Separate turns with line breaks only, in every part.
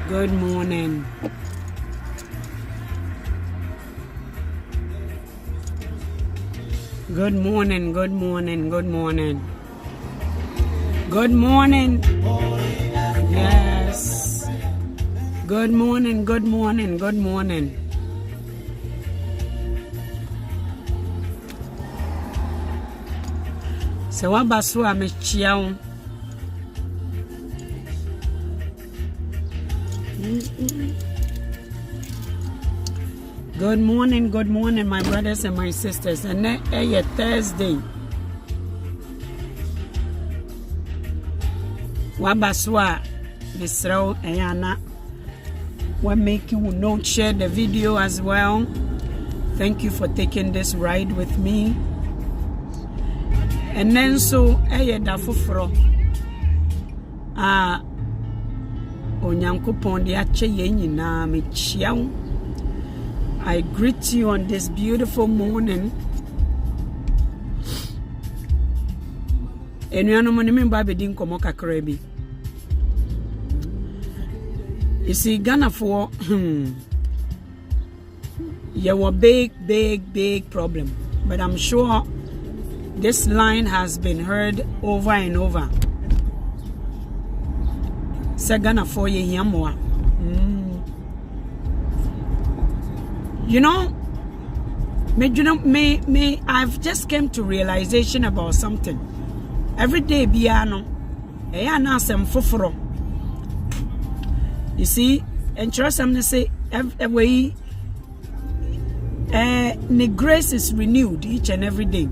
Good morning. Good morning, good morning, good morning. Good morning. Yes. Good morning, good morning, good morning. So what basu amechiao? Good morning, my brothers and my sisters. And then Thursday. Wabaswa Misrao Ayana. We're making you note, share the video as well. Thank you for taking this ride with me. And then so Dafufro. Onyankopon de ache ye nyina mechiao. I greet you on this beautiful morning. Enuanom ne memba bedi nkomo kakra bi. You see, Ghana for a big problem. But I'm sure this line has been heard over and over. Say Ghana for ye yamoa. You know, I've just came to realization about something. Every day, biano, ayana sem foforo. You see, and trust them to say, every the grace is renewed each and every day.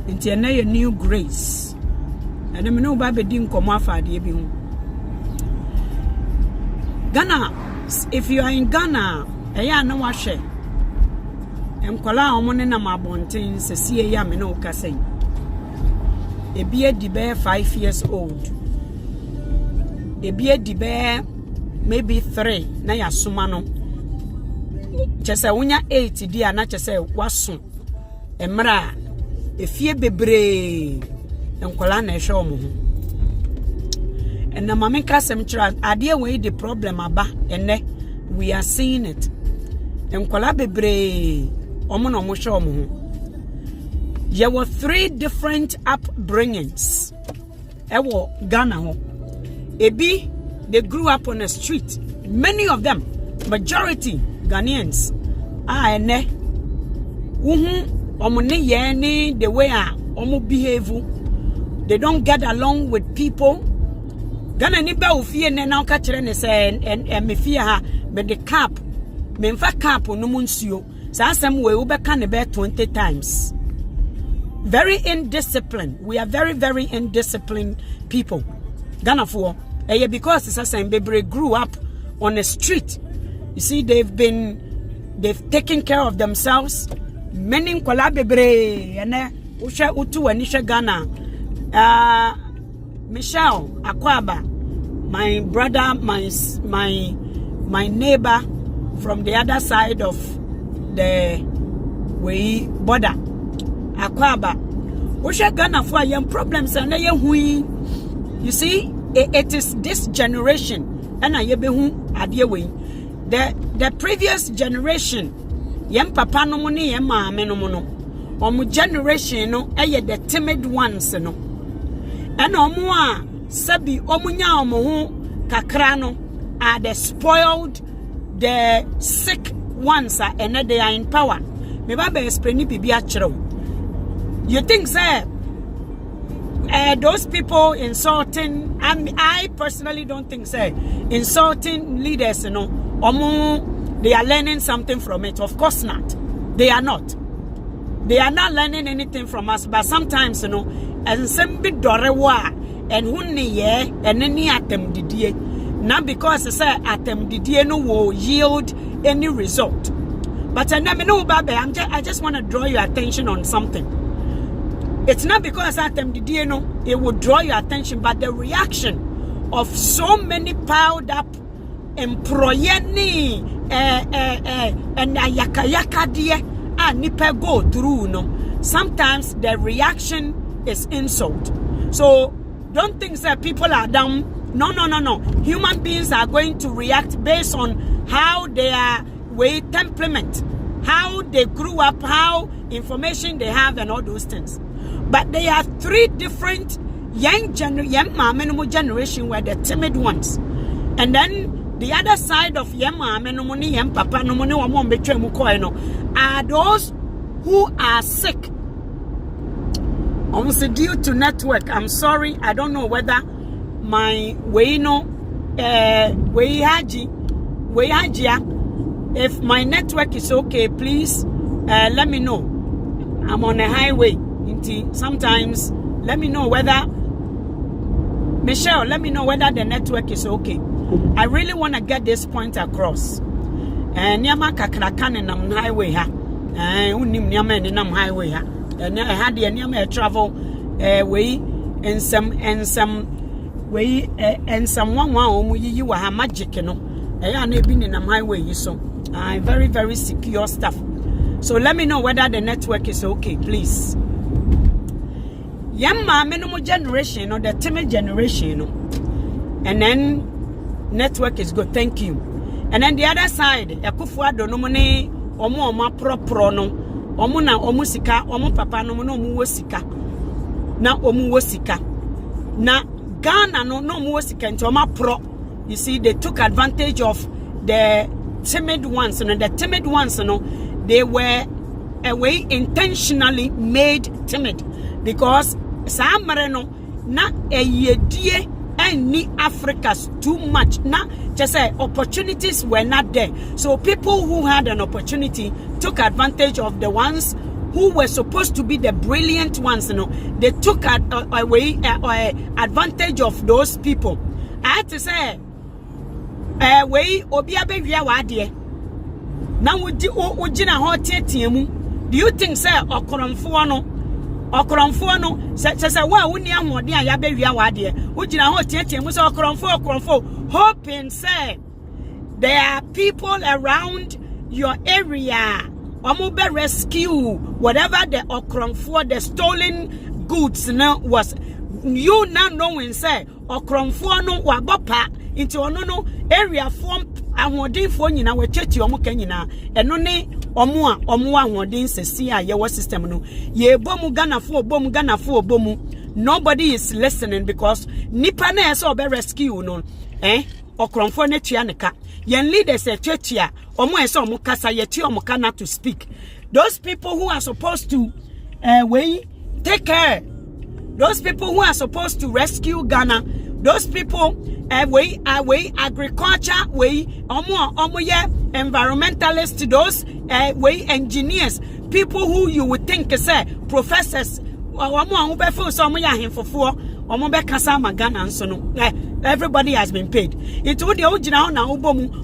Until a new grace. And I know Baby didn't come off at the Ghana, if you are in Ghana, no washe. Mkola omone na mabontin se sie ya me no kase. Ebie di be 5 years old. Ebie di be maybe 3 na ya suma no. Chese unya 8 di ana chese waso. Emra efie bebre nkola na ehwe omo ho. And mama kasem chira ade we the problem aba ene we are seeing it. Nkola bebre omo no mo hwe omo ho. There were 3 different upbringings. Ewo Ghana ho. Ebi they grew up on the street. Many of them, majority Ghanaians, ene omo ne ye ni the way omo behave. They don't get along with people. Ghana ni ba ofie ne na ka kire ne say me fie ha me the cap me mfa cap no mu nsuo sa asem we be ka ne be 20 times. Very indisciplined. We are very indisciplined people. Ghana for because it's asem bebre grew up on the street. You see, they've taken care of themselves. Many nkola bebre ene usha utu anisha Ghana. Michelle Akwaba, my brother, my neighbor from the other side of the border. Akwaba, Usha Ghana for young problems and you see, it is this generation and I yebehu adiewe. The previous generation, yem papa no money, yem mama no mono. Omu generation no the timid ones no. And omwa sabi omunya omo kakra no are the spoiled, the sick ones and they are in power. Me ba be explain bibi a chiro. You think say those people insulting, I personally don't think say insulting leaders, you know, they are learning something from it. Of course not. They are not. They are not learning anything from us, but sometimes, you know, and some bit dorewa and hunni ye and any atem didie. Not because I say atem didie no will yield any result. But I know, Babe, I just want to draw your attention on something. It's not because atem didie no, it will draw your attention, but the reaction of so many piled up employee and yaka die nipa go through no. Sometimes the reaction is insult. So don't think that people are dumb No. Human beings are going to react based on how their way temperament, how they grew up, how information they have, and all those things. But there are three different young generation were the timid ones, and then the other side of young papa are those who are sick. Almost due to network. I'm sorry, I don't know whether my if my network is okay, please let me know. I'm on a highway. Sometimes let me know whether Michelle, let me know whether the network is okay. I really want to get this point across. And Nyama kakrakan nam highway ha. Unim Nyama nam highway ha. And I had the Nyama travel way and some way and someone you were magic, you know. I ain't been in a highway, so very, very secure stuff. So let me know whether the network is okay, please. Yamma minimum generation or the timid generation, and then network is good. Thank you. And then the other side, Yakufua donomone omo oma pro no omo na omo sika omo papa no no omo wosika na omo wosika na Ghana no omo wosika nti omo pro. You see, they took advantage of the timid ones, and the timid ones, they were away intentionally made timid because Samareno na eyedie any Africa's too much. Na just say opportunities were not there. So people who had an opportunity took advantage of the ones who were supposed to be the brilliant ones. They took away advantage of those people. I had to say, way obiabe via wade. Now ujina ho tietiemu. Do you think say okoromfo no say wa woni ahode a yabe wia wade ujina ho tietiemu say okoromfo hoping say there are people around your area omo be rescue whatever the okoromfo the stolen goods now was. You now knowing say okoromfo no wabopa into ono area form ahwodinfo nyina we chechi omo ka nyina eno ne omo ahwodin sesi a ye system no ye bomu ganafo obomu. Nobody is listening because nipa na eso be rescue no okromfo na tua neka yen leaders chechi a omo eso omo kasa ye tua omo kana to speak. Those people who are supposed to take care, those people who are supposed to rescue Ghana, those people agriculture environmentalists, those engineers, people who you would think say professors everybody has been paid. It would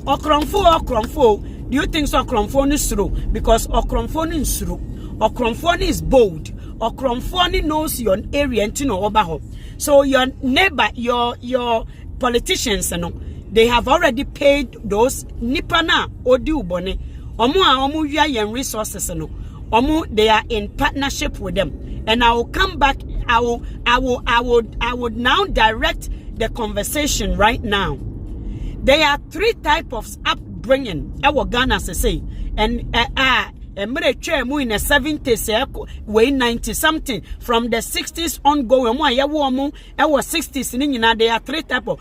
okromfo. Do you think so? Okromfo is true? Because okromfo is true. Okromfo is bold. Okromfo knows your area and to know about. So your neighbor, your politicians, they have already paid those nipana odi ubone. Omu ya resources, they are in partnership with them. And I will come back. I would now direct the conversation right now. There are three types of upbringing. Our Ghana say, and in the 70s, way 90 something, from the 60s ongoing. Our 60s, there are three types of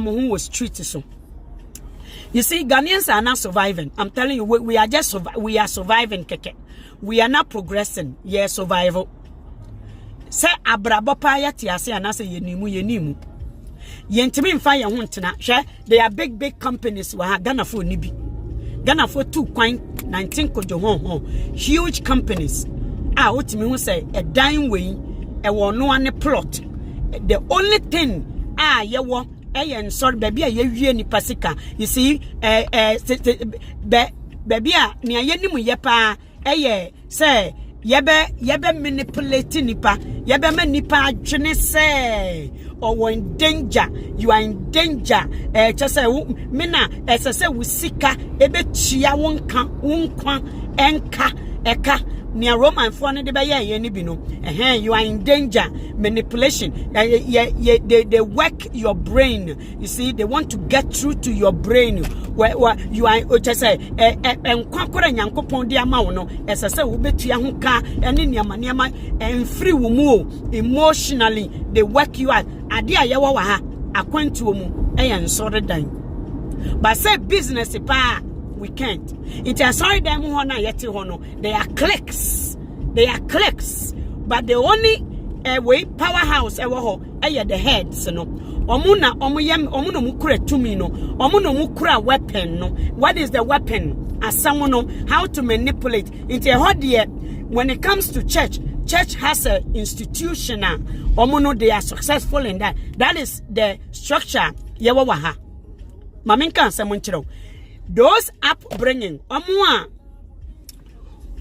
who was treated so. You see, Ghanaians are not surviving. I'm telling you, we are just we are surviving, keke. We are not progressing. Yeah, survival. Say abrabopa ya tiase anase yenimu. Yentimi mfa ye ho ntena. Hwe, there are big companies wa Ghana for nibi. Ghana for 2.19 kojo ho. Huge companies. Otimi hu say a dime way e wo no ane plot. The only thing ye wo sorry baby ye wie ni pasika. You see baby a ne ayenimu ye pa say yebe manipulate nipa yebe ma nipa adwene say or in danger, you are in danger. Just say mina as I say we sika ebe chia wonka enka eka near Roman for the Bayer Yenibino. You are in danger. Manipulation. They work your brain. You see, they want to get through to your brain. Where you are just say and conquer and yankopon dia mauno as I say ubetuyahuka and in yamaniama and free wumu emotionally they work you out. Adia yawa acquaint wumu and sorry dime. But say business pa we can't. It is sorry them who are yet hono. They are clicks. They are clicks. But the only way powerhouse ever ho the heads no. Omuna omuno mukura tumi no. Omuno mukura weapon no. What is the weapon? As someone know how to manipulate. Into a hot year when it comes to church has a institution. Omuno they are successful in that. That is the structure. Yawaha. Maminka samunchiro. Those upbringing,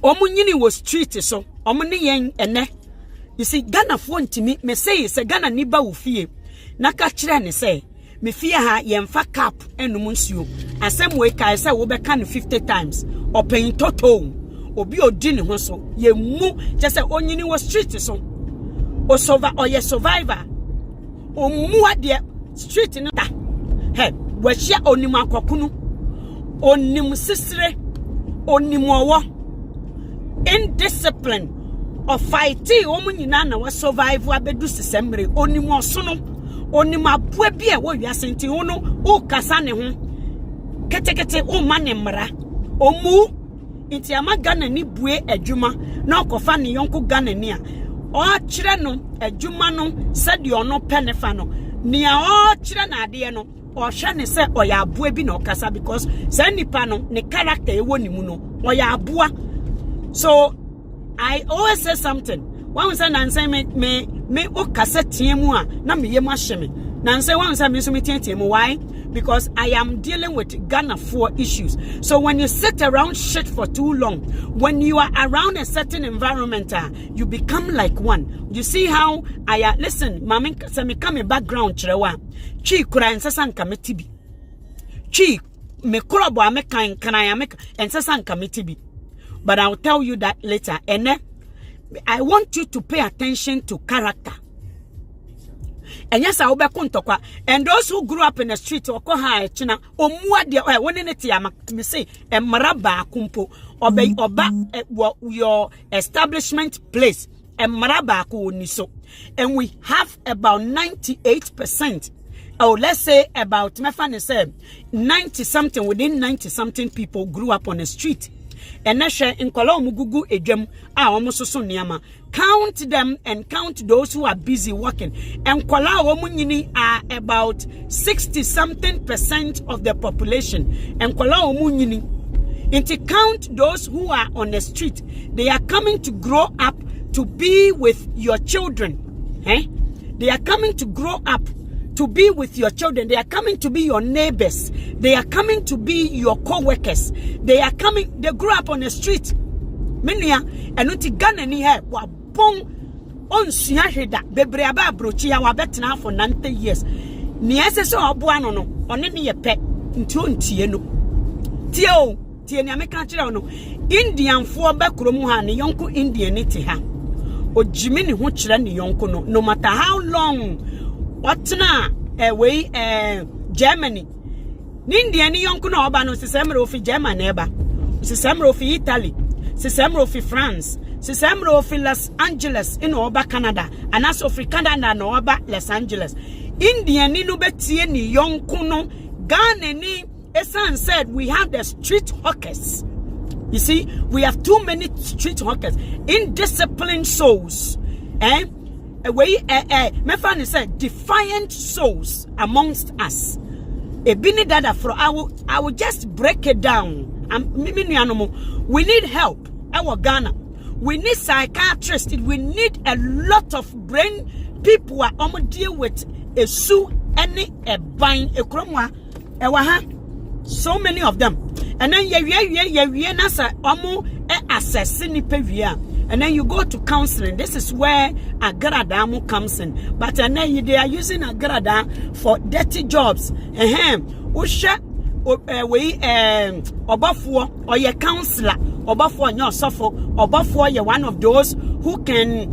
omunyini was street so, omuni yen ene. You see, Ghana phone to me say se Ghana niba ufie. Naka chire ne say, me fear ha yemfa cap enumunsuo. Asem we ka say wo beka no 50 times. Open toto. Obi odi ne ho so. Ye mu just say onyini was street so. O survivor. O mu ade street no da. He, we share onimu akokunu. Onim sisre, onim owo, indiscipline, of fighting, omunina na wa survive wa bedu sisemre, onim osono, onim abue bia wo wiasenti ono, o kasa ne ho, kete o mane mra, omu, inti ama Ghana ni bue adwuma, na okofa ne yonko Ghana ni a, o kire no, adwuma no, sedi ono penefa no, ni a o kire na ade no, or shane say oya abue bi na okasa because say nipa no ne character ewo nimu no oya abua. So I always say something. One say na say me okasa tiemu a na me yem ahye me. Na say one say me so me tiemu why? Because I am dealing with Ghana 4 issues. So when you sit around shit for too long, when you are around a certain environment, you become like one. You see how I listen, mami say me come background chirewa. Chi kura ensesa nka metibi. Chi me korobo ameka nkana ya meka ensesa nka metibi. But I'll tell you that later. And I want you to pay attention to character. And yes, I will be kontokwa. And those who grew up in the street or koha china omua dia one neti ama me say maraba kumpo oba your establishment place maraba ko niso. And we have about 98%. Oh, let's say about mefane say 90 something, within 90 something people grew up on the street. And nashe in mugugu edwem omusoso niama. Count them and count those who are busy working. And kwala omunyini are about 60 something % of the population. And kwala omunyini into count those who are on the street. They are coming to grow up to be with your children. They are coming to grow up to be with your children. They are coming to be your neighbors. They are coming to be your co-workers. They grew up on the street. Minia enuti Ghana ni he wa bon onsia hweda bebre aba abrochi ya wa betena for 90 years. Ni ese so oboa no no one ne ye pe nti ontie no. Tie ni ameka kire no. Indian fo be kromu ha ne yonko Indian ni te ha. Ojimi ni ho kire ne yonko no. No matter how long Otna Germany. Indian yonko no oba no sisemro fi Germany eba. Sisemro fi Italy. Sisemro fi France. Sisemro fi Los Angeles in oba Canada. And as of Canada no oba Los Angeles. Indian ni no betie ni yonko no. Ghana ni Esan said we have the street hawkers. You see, we have too many street hawkers. Indisciplined souls. Mefani said defiant souls amongst us. Ebini dada for I will just break it down. We need help. Our Ghana. We need psychiatrists. We need a lot of brain people who deal with a sue any a bind a cromwa. So many of them. And then nasa assassin pevia. And then you go to counseling. This is where Agaradamu comes in. But and then they are using Agarada for dirty jobs. Usha we obafuo or your counselor obafuo nyo sofo obafuo ye one of those who can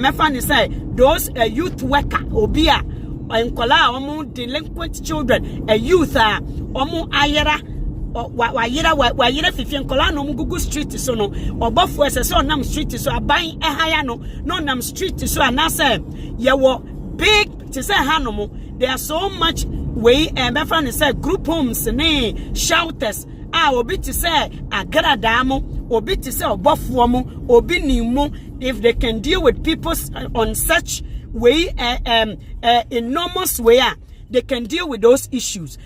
mefani say those youth worker obia enkola omo delinquent children a youth omo ayera wayera fifi enkola no gugu street so no obafuo ese so nam street so aban ehaya no nam street so anase ye wo big to say hanomo there are so much we mefani say group homes ne shelters obi to say agradamo obi to say obafuo mo obi nimu if they can deal with people on such way enormous way they can deal with those issues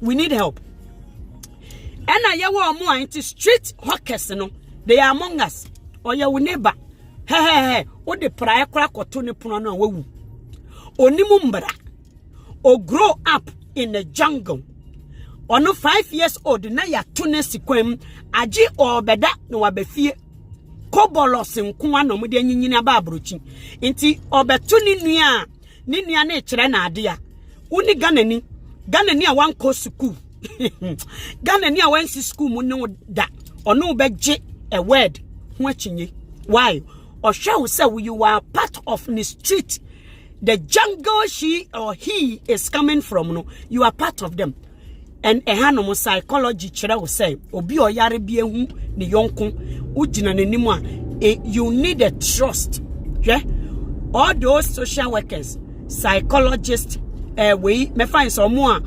we need help and ayawo mo anti street hawkers no they are among us or your neighbor he o de prayer kra koto ne pono no wawu onimu mbra or grow up in the jungle or no 5 years old na ya tune sikwem aji obeda no wabefie kobolos nko ano mo de nyinyina ba abrochi nti obeto ni nua na kire na ade a uni ganani a wan ko school ganani a wan si school mu no da ono beje a word ho achinye why or show say you are part of the street the jungle she or he is coming from no you are part of them and ehanomo psychology kire wo say obi oyare bi ehu ne yonko ugina nanimu a you need a trust yeah all those social workers psychologists we me find some more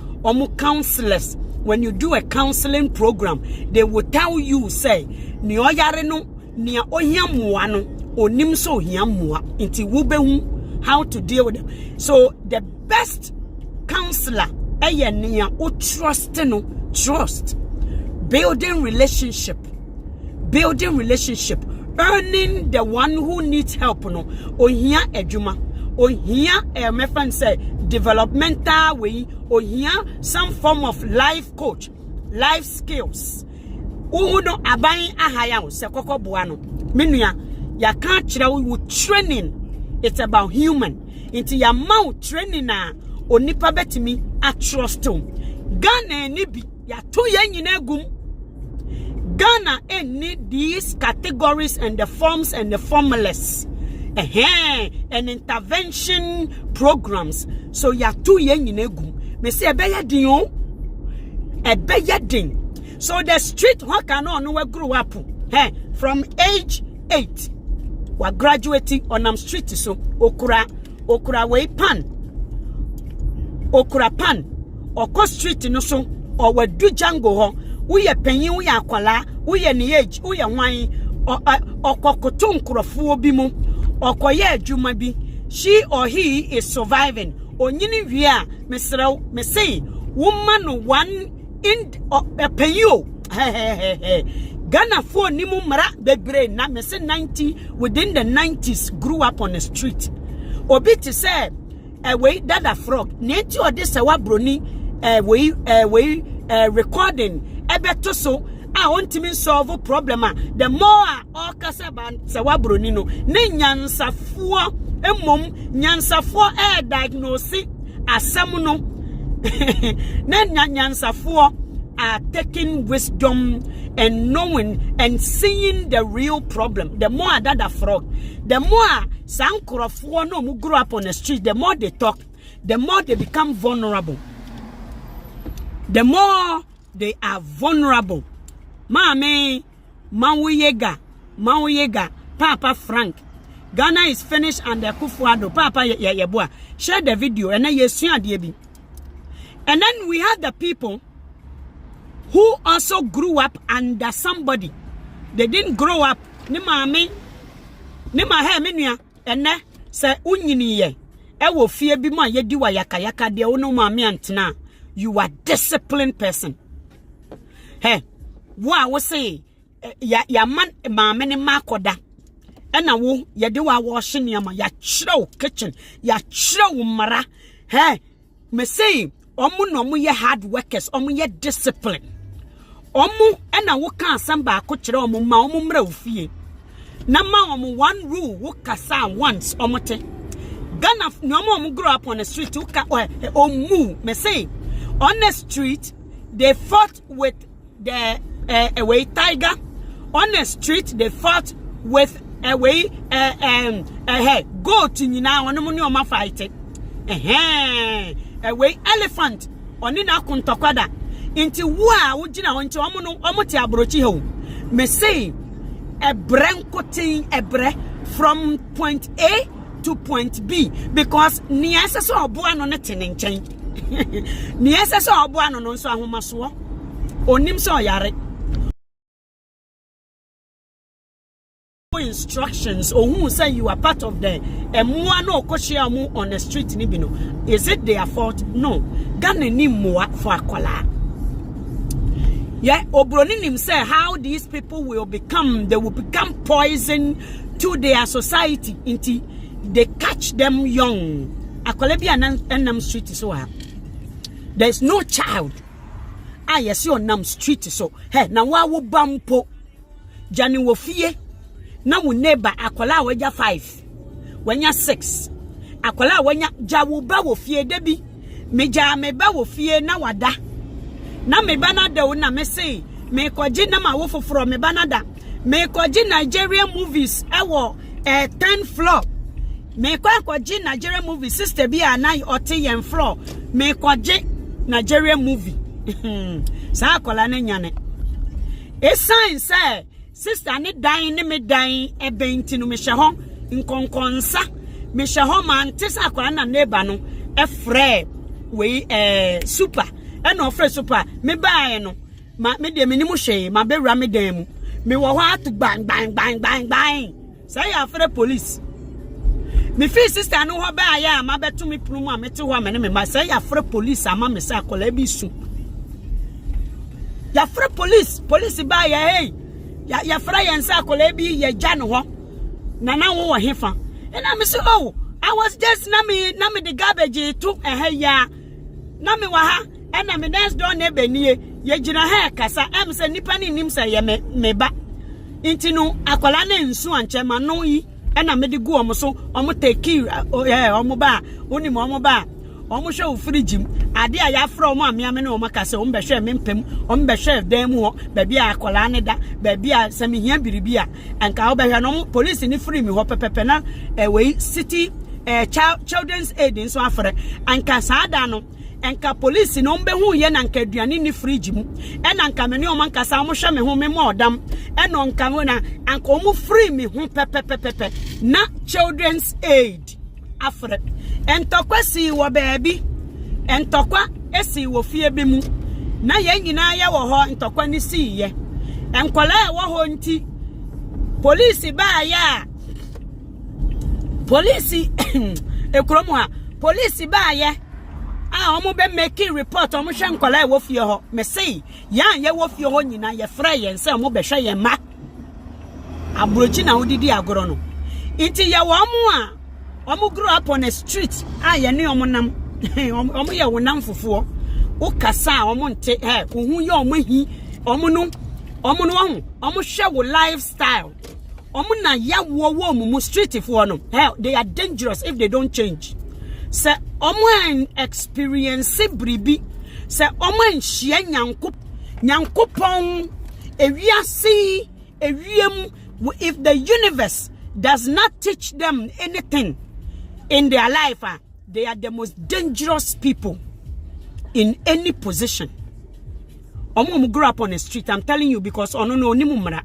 counselors when you do a counseling program they will tell you say ni oyare no ni ohiamoa no onim so ohiamoa nti wo behu how to deal with them so the best counselor nia o trust no trust building relationship earning the one who needs help no ohia adwuma ohia me fan say developmental way ohia some form of life coach life skills uhuno aban ahaya wo se kokoboa no menua ya ka kire wo training it's about human into your mouth training na onipa betimi a trust him Ghana ni bi ya to yanyina gum Ghana need these categories and the forms and the formulas and intervention programs so ya to yanyina gum me say ebeya din so the street worker no we grow up from age 8 we graduating on am street so okura we pan okọ street no so or we do jango ho we ye panyin we akwala we ye ne age we ye hwan okokoto nkrofo bi mu okoye adwuma bi she or he is surviving onyini wie a me say woman one in panyo Ghana for nimu mara bebre na me say 90 within the 90s grew up on the street obi to say we dada frog neti ode se wa broni we recording ebeto so a ontimi solve problem the more all kasa ban se wa broni no ne nyansafo emom nyansafo diagnose asem no ne nyansafo are taking wisdom and knowing and seeing the real problem. The more that frog, the more sankrofo no mu grow up on the street, the more they talk, the more they become vulnerable. The more they are vulnerable. Mame, Mawuyega, Papa Frank. Ghana is finished and the Kufuado, Papa Yeboa. Share the video and then you see the and then we have the people who also grew up under somebody. They didn't grow up. Ni maame menua ene se unyini ye. Ewo fie bi ma ye di wa yakayaka de ono maame antena. You are disciplined person. Hey, wo say ya man maame ne makoda. Ena wo ye de wa wash niam ya chire kitchen, ya chire mara. Hey, me say omu no mu ye hard workers, omu ye discipline. Omu ena wo kan samba akokire omu ma omu mra ofie na ma omu one rule wo kasa once omote Ghana no omu grow up on the street wo ka omu me say On the street, they fought with the away tiger. On the street, they fought with away goat in now on the money on my fight. Away elephant on in a kuntokwada. Into wa ujina on to omoti abrochi ho. Me say a brancoting a bre from point A to point B because niasa so obuano na teninchen. Niasa so obuano no so ahomaso. Onim so yare. Instructions or who say you are part of them and no koshiamu on the street nibino. Is it their fault? No. Gane ni more for akola. Yeah, Obroninim say how these people will become poison to their society until they catch them young. Akolebi and street so there's no child. Yes, you on street so. Hey, now wa wo bampo. Jani wo fie. Na wo neighbor akola waja 5. Wanya 6. Akola wanya jawu ba wo fie debi. Meja meba wo fie na wada. Na me banada wo na me say me kwaji na ma wo foforo me banada. Me kwaji Nigerian movies ewo 10 floor. Me kwaji Nigerian movie sister bi anai ote yen floor. Me kwaji Nigerian movie. Sa akola na nyane. E sign say sister ni dan ni me dan ebenti no me hye ho nkonkonsa me hye ho man tisa akola na neighbor no efre we super e no ofre super me baaye no ma me de me ni mu hye ma bewura me dan mu me wo ho atu bang say afre police me fi sister no ho baaye ma betu me punu mu a me te ho me ne me ma say afre police ama me say akola bi su ya afre police baaye hey ya fra yensa akola bi ye gya no ho na wo hefa and I say oh I was just na me the garbage to ya na me wa ha and na me next door neighbor nie ye gina ha kasa am say nipa ni nim say ye me ba intinu akola na nsu anche ma no yi and na me de go omo so omo take omo ba oni mo omo ba omo hwe ofrigi ade a ya fra omo amia me na omo kasa omo be hwe me mpem omo be hwe dan mu ho ba bia akola ne da ba bia sami hia biribia anka obo hwe no police ni free me ho pepepe na we city children's aid so afre anka saada no anka police no mbe hu ye na anka aduane ni frigi mu e na anka me ne omo kasa omo hwe me ho me mo odam e no anka mo na anka omo free me ho pepepe na children's aid afre entokwa si wo baabi entokwa esi wo fie bi mu na ye nyina ye wo ho entokwa ni si ye enkola e wo ho nti police ba ya police ekromu ha police ba ye omo be make report omo hwe enkola e wo fie ho me sei ya ye wo fie ho nyina ye fra ye nse omo be hwe ye ma abrochi na odidi agoro no nti ye wo mo a omo grow up on a street ye ne omo nam omo ye wonam fofo o kasa omo nte ohun ye omo hi omo no omo hwe wo lifestyle omo na ya wo mu street fo no they are dangerous if they don't change say omo an experience bribi say omo nhia nyankopon ewiase ewiem if the universe does not teach them anything in their life, they are the most dangerous people in any position. Omo grew up on the street, I'm telling you, because ono no ni mumra.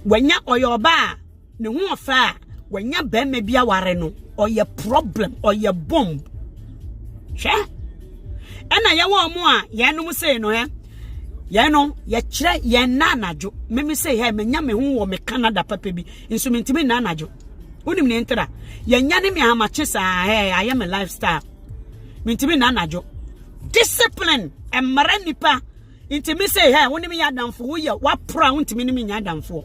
When ya oyoba, ne hu afa, when ya be me bia ware no, or your problem, or your bomb. She? Ena ya wo omo a, ya no mu say no ya no, ya kire ya na anajo. Me say he me nya me hu wo me Canada papa bi. Nso me ntimi na anajo. Unim ne ntira ya nyane me hamache sa I am a lifestyle mintimi na anajo discipline emara nipa intimi say wonim ya damfo wo ye wa pro wontimi ni nya damfo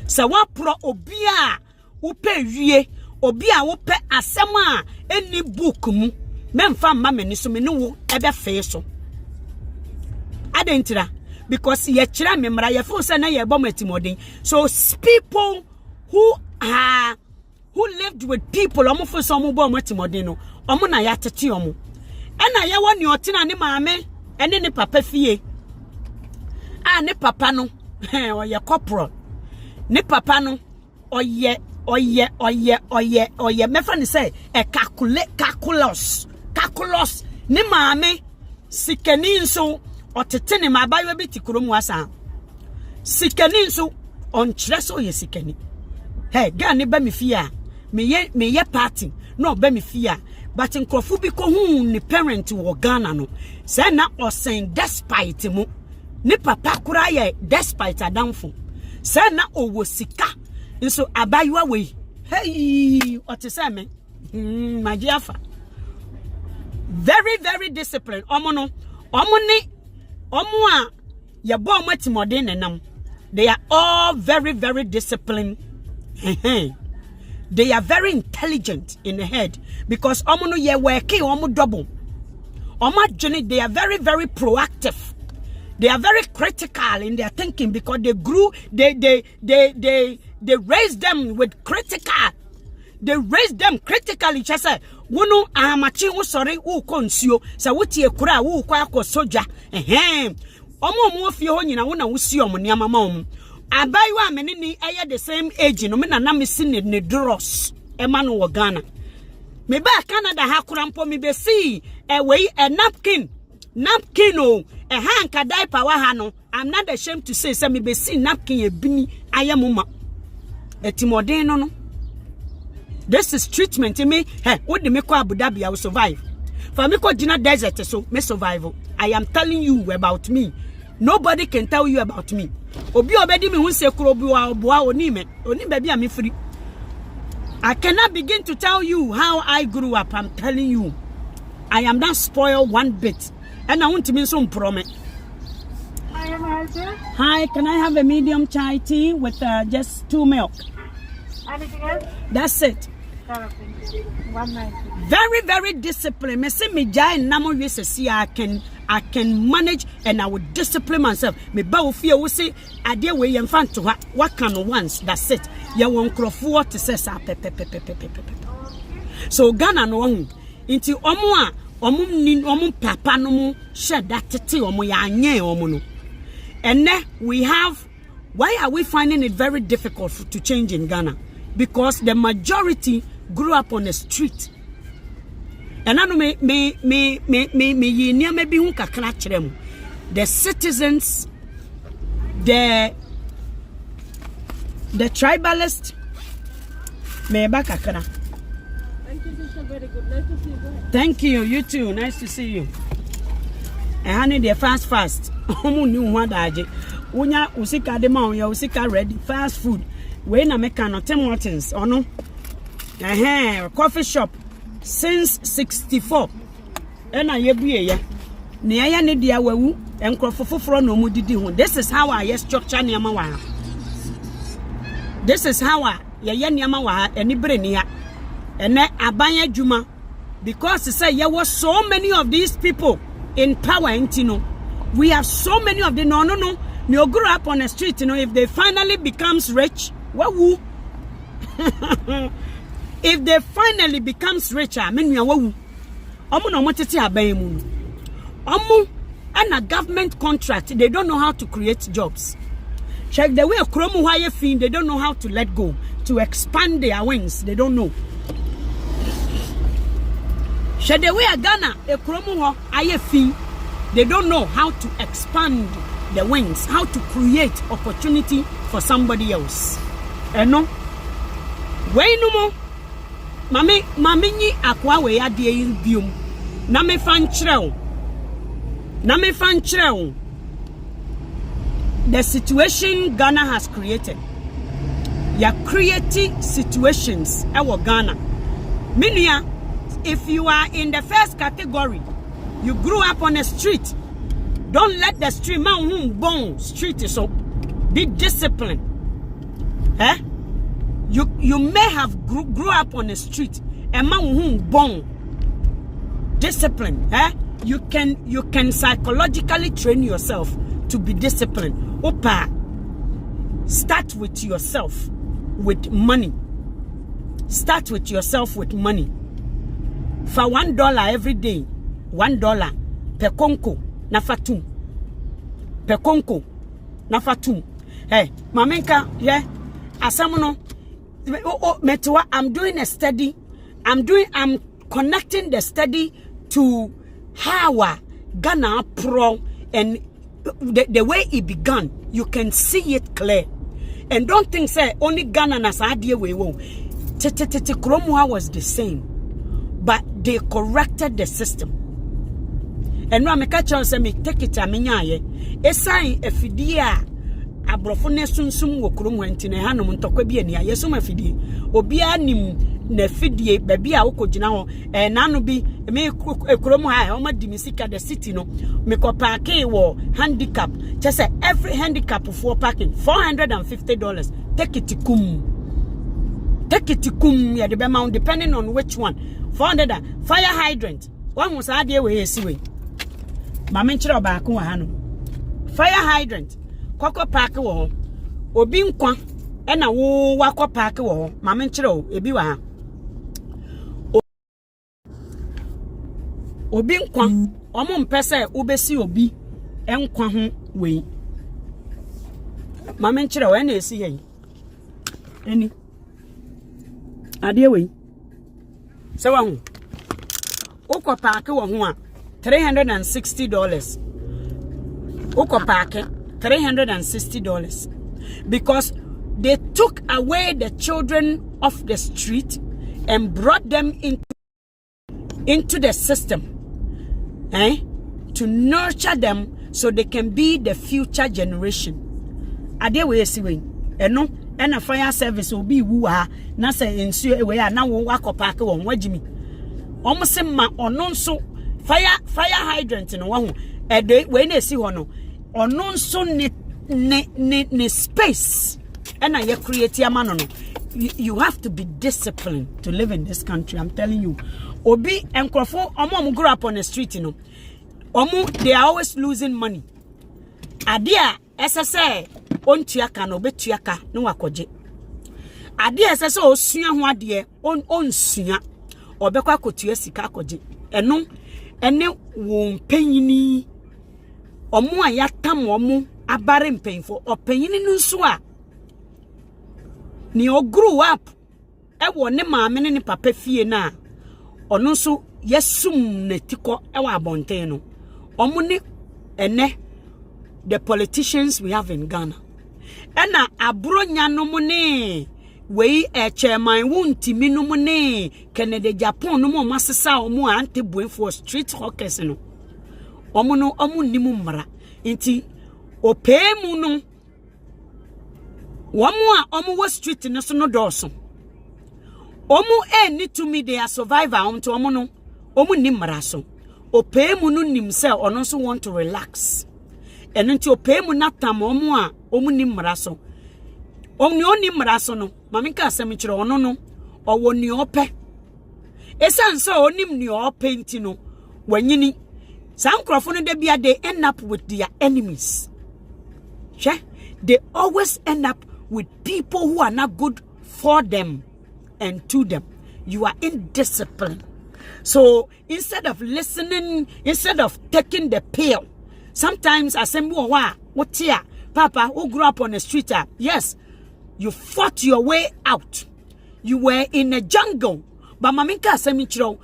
se wa pro obi a wo pe wie obi a wo pe asem a eni book mu memfa mma mani so me ne wo ebe fe so adentira because ye kira memra ye fo say na ye bom atimodin so people who lived with people omo for some bo omo timodin no omo na ya tete omo Ena ye woni otina ne maame ene ne papa fie. A ne papa no oye corporal. Ne papa no oye me friend say e calculus ne maame sikani nso otete ne mabayo bi tikurom wasa sikani nso on kyerɛ so ye sikani hey ga ne ba me fie a me ye party no ba me fie a but nkrofo bi ko hu ne parent wo Ghana no say na osen despite mu ne papa kura ye despite adamfo say na owo sika nso abayiwa we hey ote say me magiafa very very disciplined omo no omo a ye bo matimode nenam. They are all very very disciplined. They are very intelligent in the head because omo no ye working omo double omo journey. They are very very proactive. They are very critical in their thinking because they grew they raised them with critical. They raised them critically. Just say wono ahamachi wo sorry wo konsuo say wotie kura wo kwa akọ soja omo fie ho nyina wo na wo si omo niama ma omo abayiwa amene ni eye the same age no me na me si ne dross e ma no wo Ghana me ba Canada ha kura mpo me be see we a napkin o e hanka diaper wa ha no. I'm not ashamed to say me be see napkin e bini ayamuma etimoden no. This is treatment me. Hey, what the me ko Abu Dhabi, I will survive. For me ko Jina desert so me survival. I am telling you about me. Nobody can tell you about me. Obi obedi me hun se kuro bi wa oboa oni me. Oni baby am free. I cannot begin to tell you how I grew up. I'm telling you. I am not spoiled one bit. And I want to mean some promise. Hi, can I have a medium chai tea with just 2 milk?
Anything else?
That's it.
190.
Very, very disciplined. Me say me jai namo yese see I can manage and I will discipline myself. Me ba wo fie wo say ade we yem fan to what can once. That's it. Ya won krofo to say sa pepe. So Ghana no hu. Inti omo papa no mu she that tete omo ya anye omo no. And then we have, why are we finding it very difficult to change in Ghana? Because the majority grew up on the street. And I know the citizens, the tribalists,
Thank you, Sister. Very good. Nice to see you. Go ahead.
Thank you. You too. Nice to see you. And honey, they fast. Omu ni unwa daje. Unya usika de ma unya usika ready. Fast food. We na meka no Tim Hortons. Ono. Coffee shop. Since 64. Ena yebuye ye. Ne ya ne dia wawu. Enkrofofoforo no mu didi ho. This is how I structure niama wa. This is how I niama wa eni bre ni ha. Ene abanya juma. Because say there was so many of these people in power, we have so many of them. No. You grew up on the street, if they finally becomes rich, woo. If they finally becomes rich, I mean, woo. And a government contract, they don't know how to create jobs. Check the way Kromu Haye Fin, they don't know how to let go, to expand their wings, they don't know. Check the way Ghana, Kromu Haye Fin, they don't know how to expand the wings, how to create opportunity for somebody else. No? Way no more. Mami ni akwa we ade biom. Na me fan chrew. The situation Ghana has created. You are creating situations in Ghana. Minia, if you are in the first category, you grew up on a street. Don't let the street man born street is so. Be disciplined. You may have grew up on a street. A man born disciplined. You can psychologically train yourself to be disciplined. Opa. Start with yourself with money. Start with yourself with money. For $1 every day, $1 per konko na fatum per konko na fatum. Hey, mamenka yeah asamono metwa. I'm doing a study. I'm connecting the study to how Ghana Pro and the way it began. You can see it clear. And don't think say only Ghana na sadie we won. Kromwa was the same, but they corrected the system. And now me catch say me take it aminyaye. Esan efidia abrofo ne sunsum wo kromwa ntine hanom ntokwa bi ani ayesum afidie. Obi anim na fidie baby a wokogina ho nanu bi me kromwa ha o ma dimisika the city no me ko parke wo handicap just say every handicap for parking $450. Take it kum ya the amount depending on which one. 400 fire hydrant one was ade we esi we mama nchira obaako wa hanu fire hydrant koko park wo obi nkwa na wo wakọ park wo mama nchira ebi wa ha obi nkwa omo mpese obesi obi enkwa ho we mama nchira we na esi yen eni ade we se wa hu ukọ park wo ho a $360 ukọ park $360 because they took away the children off the street and brought them into the system to nurture them so they can be the future generation. Ade we esi we eno na fire service will be wu ha na say ensuo we ya na wo akọpa wo wagimi omse ma ono nso fire hydrant no wo ede we na esi ho no ono nso ne space na ye create amano no. You have to be disciplined to live in this country. I'm telling you. Obi enkrofo omo grow up on the street, you know. They are always losing money. Adia SSA ontuaka no betuaka no wakoje. Adia SSA osua ho ade onsua obekwa akotua sika akoje. Eno ene wo mpanyini omo ayatam omo abare mpanyinfo opanyini no nso a ni o grew up ewo ne maame ne papa fie na ono nso yesum netiko ewa abonten no omo ne ene the politicians we have in Ghana ena abronya no mo ne we chairman wuntimi no mo ne Kennedy Japan no mo masesa omo ante buenfo street hawkers no omo no omo nimu mra nti opemu no omo was street no so no doso omo need to me they are survivor to omo no omo nimra so opemu no nim say ono so want to relax and nti opemu na tam omo nimra so omo nimra so no mama nka asem kire ono no owo ni ope esan so onim ni ope nti no wanyini sankrofo no de bia they end up with their enemies. They always end up with people who are not good for them and to them. You are indisciplined. So instead of listening, instead of taking the pill, sometimes I say, what here? Papa, who grew up on the street, yes, you fought your way out. You were in a jungle. But maminka semichiro,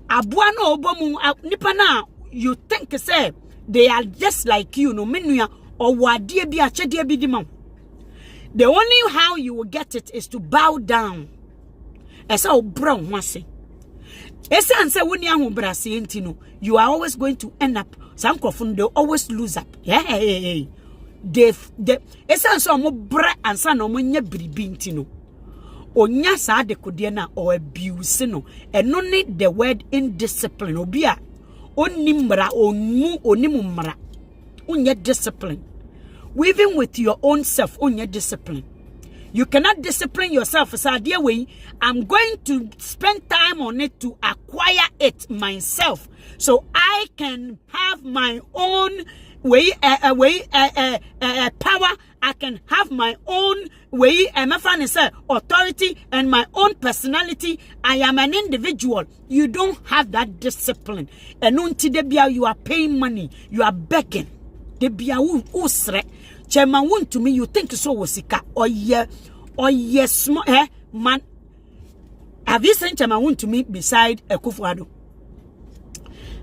abuano obomu nipana, you think say they are just like you, no menuya or wadie bi achedie bi dimam. The only how you will get it is to bow down. Esa brown wase. Esa anse woni ahu brase ntino. You are always going to end up. Some crofun they always lose up. Yeah. They esa anse omo bra ansa na omo nya biribi ntino. Onya sa de kodie na or abuse no. Eno ne the word indiscipline. Obi a onimra onimumra. Unye discipline. Even with your own self, unye discipline. You cannot discipline yourself. So, dear way, I'm going to spend time on it to acquire it myself, so I can have my own power. I can have my own way, authority and my own personality. I am an individual. You don't have that discipline. And until you are paying money, you are begging. Usre. Chairman won to me, you think so wasika or yes, man. Have you seen Chairman won to me beside a Kufuado?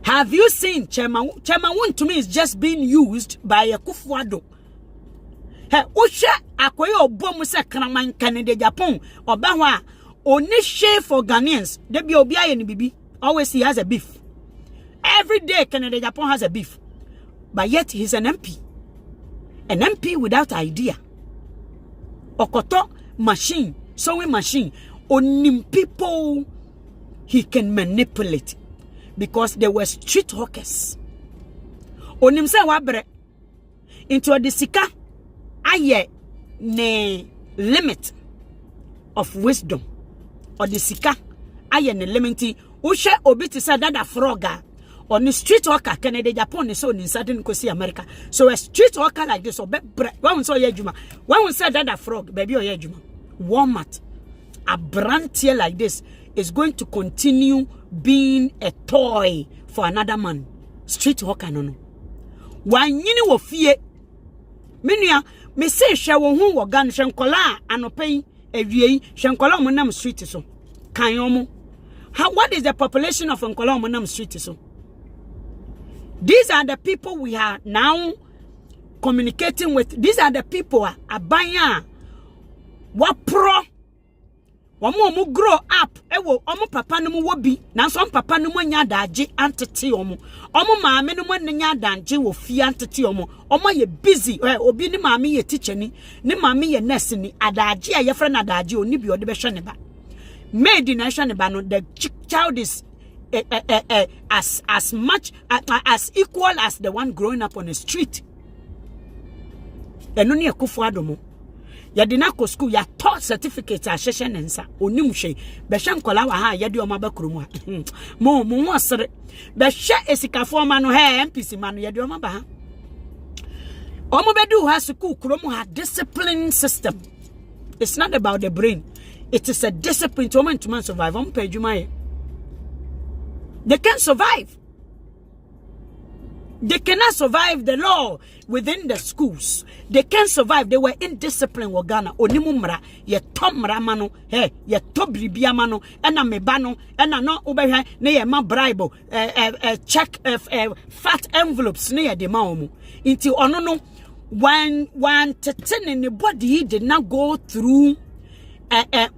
Have you seen Chairman won to me is just being used by a Kufuado? Usha akoyo obomu se kraman Canada Japan obawa oni share for Ghanaians debi obi aye ni bibi always he has a beef every day. Canada Japan has a beef, but yet he's an MP without idea. Okoto machine, sewing machine, onim people he can manipulate because they were street hawkers. Onim se wabre into a disika aye ne limit of wisdom or the sika aye ne limit ushe obiti sa dada froga on the street worker Canada Japan is so in certain kosi America. So a street worker like this when so yejuma when we say dada frog baby or yejuma Walmart a brand here like this is going to continue being a toy for another man. Street worker no wan yini wo fie menua me say hwe wo hu wo gan hwenkola anopai awie hwenkola mo nam street so kan yomo. What is the population of hwenkola mo nam street so? These are the people we are now communicating with. These are the people abanya what pro Omo grow up ewo omo papa no mo bi na so papa no mo nya daage antete omo maame no mo nya daage wo fi antete omo ye busy obi ni maame ye teacher ni maame ye nurse ni adaage a ye fra na daage oni bi ode be hwe ne ba made na hwe ne ba no the child is as much as equal as the one growing up on the street. Eno ne Akufo-Addo mo yadina ko school ya taught certificate a hwehwe nensa onim hwe be hwe nkola wa ha yade o mabakro mu mo osere be hwe esikafo ma no MPC ma no yade o maba ha o mo bedu ha school krom ha discipline system. It's not about the brain, it is a discipline to man survive on pejuma. They can survive. They cannot survive the law within the schools. They can't survive. They were indisciplined in Ghana. Onimumra, ye tomra mano, ye tobribia mano, ena mebano, ena no ubeha, ne ye ma bribe, check, fat envelopes, ne ye de maomu. Into onono, when tetin anybody did not go through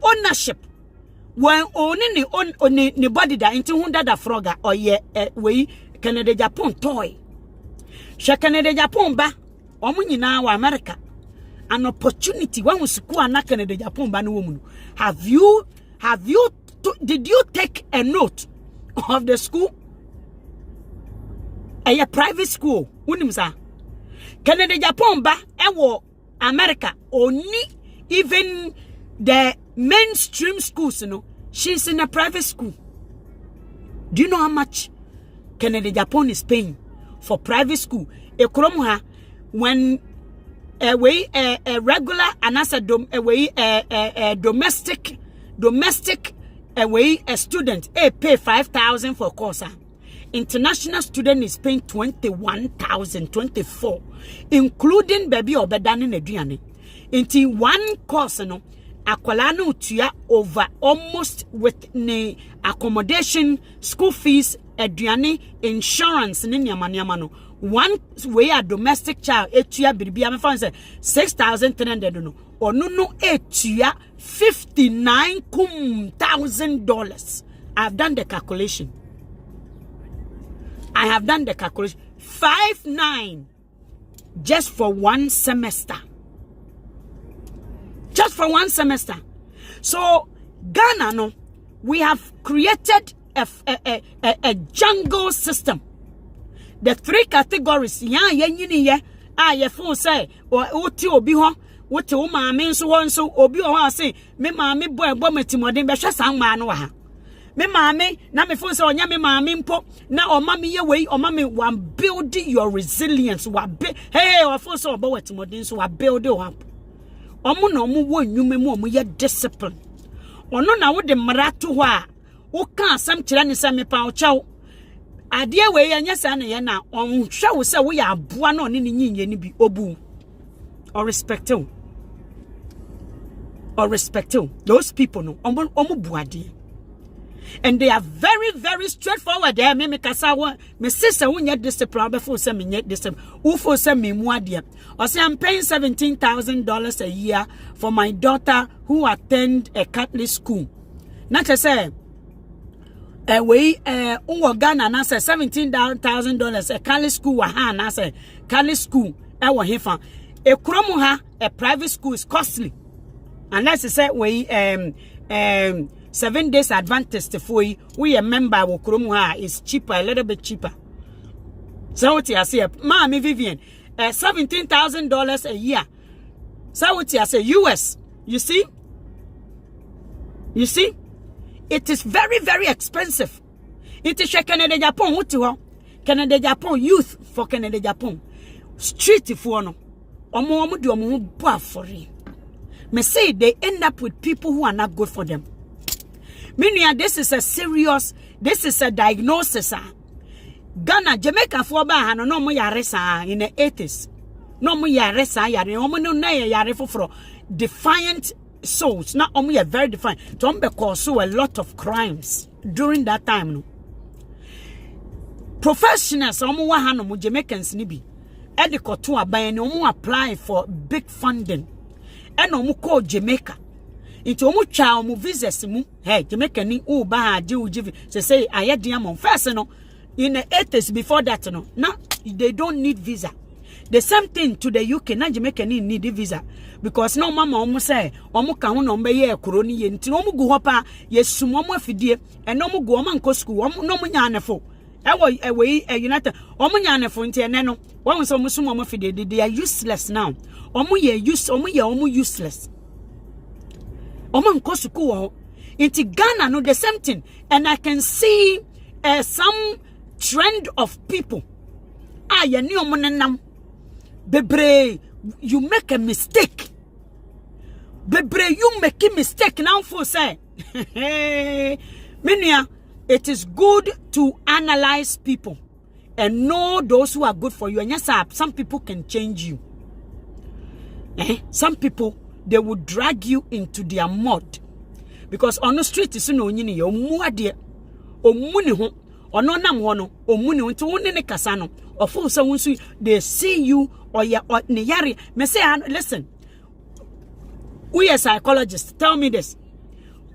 ownership. When owning the body that into hunda da froga or ye we Canada Japan toy. She Canada Japan ba omo nyina wa America an opportunity when we school na Canada Japan ba no woman. Did you take a note of the school? A private school unim sa Canada Japan ba ewo America only even the mainstream schools, you know, she's in a private school. Do you know how much Canada Japan is paying for private school? When a regular and as a domestic a student pay 5,000 for course. International student is paying 21,000, 24, including baby or bedani eduane. Into one course, you know. Akwala no tuya over almost with ne accommodation, school fees, aduane, insurance ne nyama no. One way a domestic child etuya biribia me fan say $6,300 no. Onu no etuya $59,000. I've done the calculation. 5,900 just for one semester. Just for one semester. So Ghana, no, we have created a jungle system. The three categories. Ye phone say or oti obi ho, wote wo maame nso ho nso obi ho say me maame boy bo metimodin be hwe san ma no ha. me maame na me fun say onya me maame mpo na o ma me ye wei o ma me wan build your resilience wa hey o fun say obo wetimodin so wa build o up omo na omo wo nnwuma mu omo ye discipline ono na wo de marato ho a wo kan asam kire ne se me pa o chew ade we ye nya sa na ye na on hwe wo se wo ya aboa na oni ni nyinye ni bi obu or respect you those people no omo buade and they are very very straightforward there me kasa wo me sister wo nya discipline before say me nya discipline who for say me mu ade o say I'm paying $17,000 a year for my daughter who attend a Catholic school not to say we Ghana na say $17,000 a Catholic school wa ha na say Catholic school e wo hefa e kromu ha a private school is costly unless you say we 7 days Adventist for we a member wo kromu ha is cheaper, a little bit cheaper. So what you say, Mommy Vivian, $17,000 a year. So what you say, US, you see, it is very very expensive. It is Canada Japan what you Canada Japan youth for Canada Japan street for no omo do omo bo for me say they end up with people who are not good for them. Meaning this is a diagnosis. Ghana, Jamaica for ba no mo yare sa in the 80s. No mo yare sa yare omo no na yare for defiant souls. Not omo ya very defiant. To cause a lot of crimes during that time no. Professionals omo wa hano mo Jamaicans ni bi. E de koto aban omo apply for big funding. E no mo call Jamaica. Into omo twa omo visas mu hey Jamaica ni o ba ha je uji say ayediam on first no in the 80s before that no now they don't need visa. The same thing to the UK na Jamaica ni need visa because no mama omo say omo ka ho no mbe ye ekoro ni ye nti omo gu hopa ye sum omo afidie e no omo gu omo nko school omo no omo nya anefo e United omo nya anefo nti ene no won so omo sum omo afidie they are useless now omo ye useless. Omo nko school into Ghana no the same thing and I can see some trend of people ye ni omo nenam bebre you make a mistake bebre you make a mistake now for say Minia it is good to analyze people and know those who are good for you and yes some people can change you some people they will drag you into their mud because on the street is no nyini yo muade omuni ho ono nam ho no omuni ho nti woni ne kasa no ofo so wonsu they see you or ne yare me say listen we are psychologists tell me this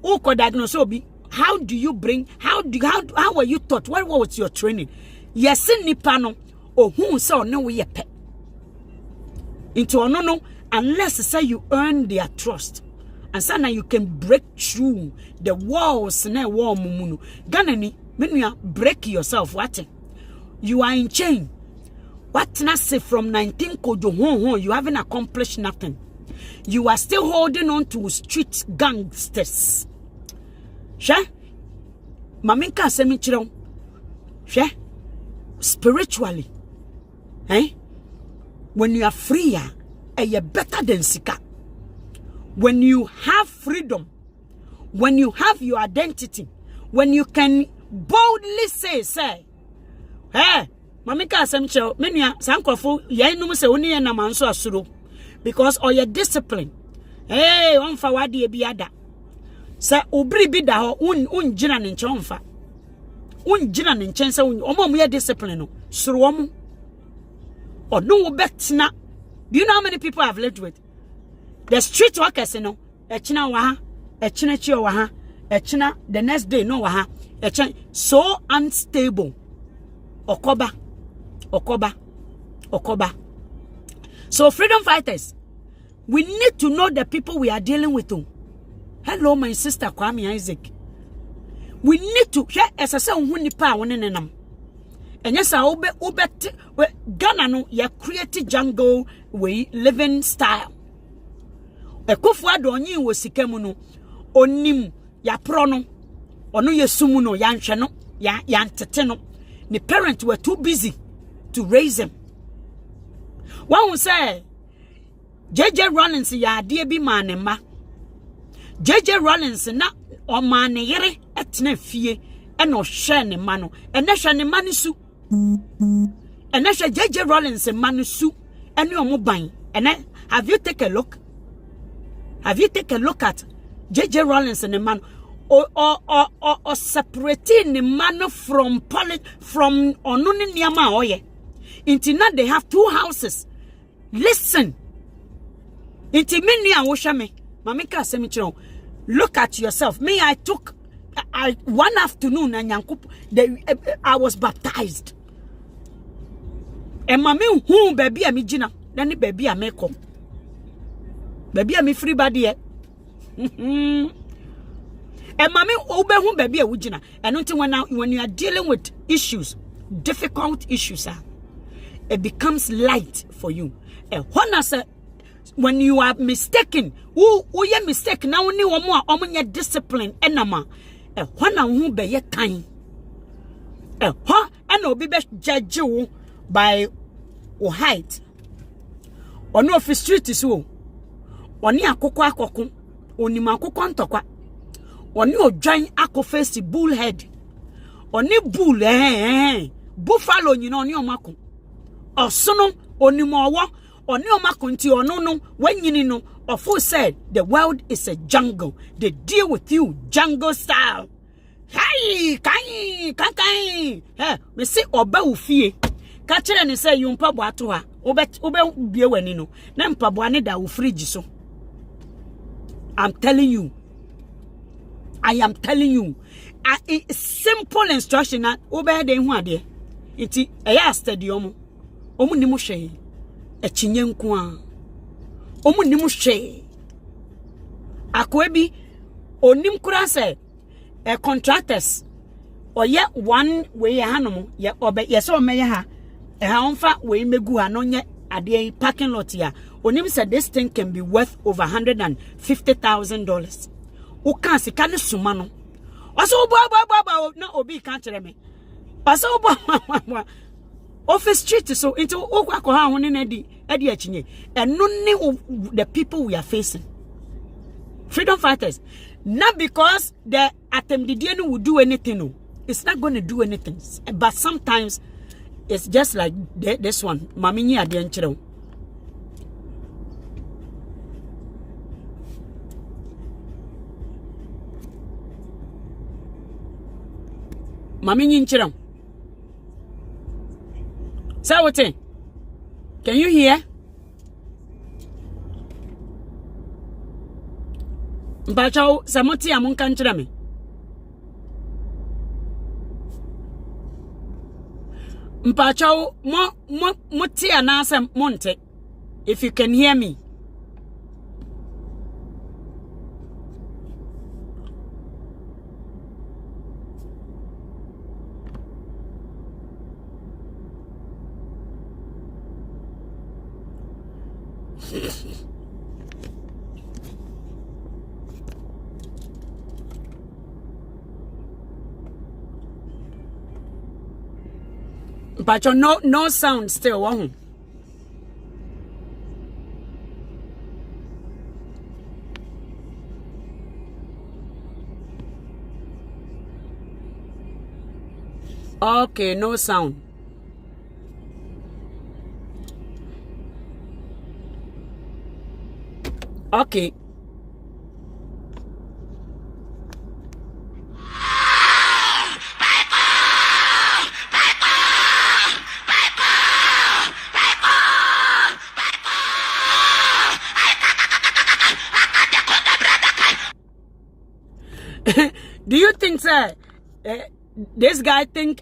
who could diagnose obi how do you bring how were you taught what was your training yes nipa no ohun say ono we pe into ono no unless say you earn their trust and so now you can break through the walls na wall mumunu Ghana ni menua break yourself what you are in chain what na say from 19 kojo ho you haven't accomplished nothing you are still holding on to street gangsters she maminka semi chiro she spiritually when you are free you're better than sika. When you have freedom, when you have your identity, when you can boldly say, hey, mamika asemcho, menya sankrofo ye no se oni ye na manso asuro because or your discipline. Hey, on fa wade bi ada. Say obri bi da ho unjina ne nche onfa. Unjina ne nche se omo ye discipline no. Suro omo. Odun wo betina. Do you know how many people I've lived with? The street workers, you know, echina waha, echina chio waha, echina the next day no waha, echina so unstable. Okoba. So freedom fighters, we need to know the people we are dealing with. Hello, my sister Kwame Isaac. We need to share as I say nipa wonenenam. And yes, I obet Ghana no ya create jungle way living style. E kofu adonyi wo sikemu no onim ya pro no Ono ye sumu no yanhwe no ya ntete no. The parents were too busy to raise him. One will say JJ Rollins ya de bi manema. JJ Rollins na o man yere etena fie e no hwe ne ma no. E na hwe ne ma ne su. E na hwe JJ Rollins ma ne su ene omo ban. And have you take a look? Have you take a look at JJ Rollins and the man or separating the man from onuni niyama oye? Inti na they have 2 houses. Listen. Inti mini a woshame. Mamika semichiro. Look at yourself. Me, I took one afternoon and I was baptized. And mami who baby a mijina. Then baby a meko. Baby a me free body. And mommy obe who baby a wujina. And until when you are dealing with issues, difficult issues, it becomes light for you. And when you are mistaken, who you mistake now only one more your discipline enama. And who be your kind. And obi be judge you by or height. Ono of street is wo. Oni akoko akoko. Oni makoko ntokwa. Oni odwan akofesi bullhead. Oni bull buffalo nyina oni omako. Osono oni mowo. Oni omako nti ono no wanyini no. Ofo said the world is a jungle. They deal with you jungle style. Hey, kai. Me see oba ufie. Ka kire ni say yumpa bo ato ha. Obe bie wani no na mpaboa ne da wo fridge so. I'm telling you, I am telling you, a simple instruction na obe de hu ade nti eya stadium omu ni mu hwe e chinye nko a omu ni mu hwe akoebi onim kura se contractors oye one way hanom ye obe ye so me ye ha onfa we megu ha no nye ade parking lot ya onim said this thing can be worth over $150,000. O kan sika ne suma no oso bo na obi kan kire me oso bo office street so into okwa ha ho ne na di achinye eno ne the people we are facing, freedom fighters. Not because the Atemdidianu will do anything, no. It's not going to do anything, but sometimes it's just like this one. Mamini adianchiro. Mamini nchiro. Say what? Can you hear? Mpacho samoti amunka nchira me. Mpacho mo ti anase monte. If you can hear me. But no sound still on. Okay, no sound. Okay. Do you think, sir, this guy think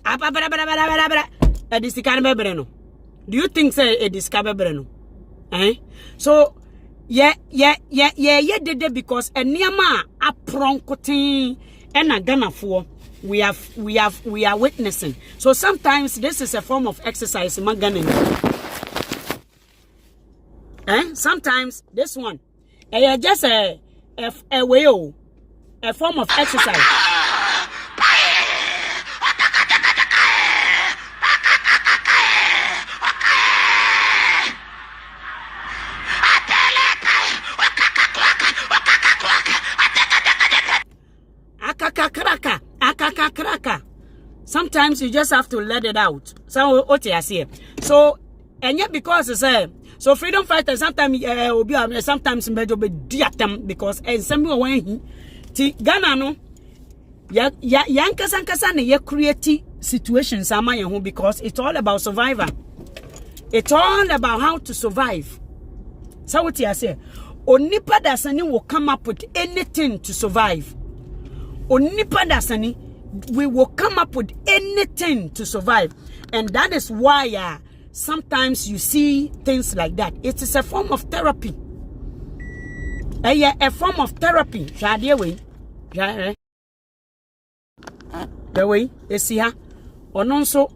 do you think, sir, it is so yeah did because a niama a pronkotin and a Ghana for we are witnessing. So sometimes this is a form of exercise sometimes this one just a way, a form of exercise. sometimes you just have to let it out. So what you say? So and yet because it's so freedom fighters sometimes sometimes be diatem because and some when he Ghana no yankasa na ye create situations ama ye ho because it's all about survival. It's all about how to survive. So what you say? Onipa dasani will come up with anything to survive. Onipa dasani, we will come up with anything to survive. And that is why sometimes you see things like that. It is a form of therapy. A form of therapy. The way you see her. Ononso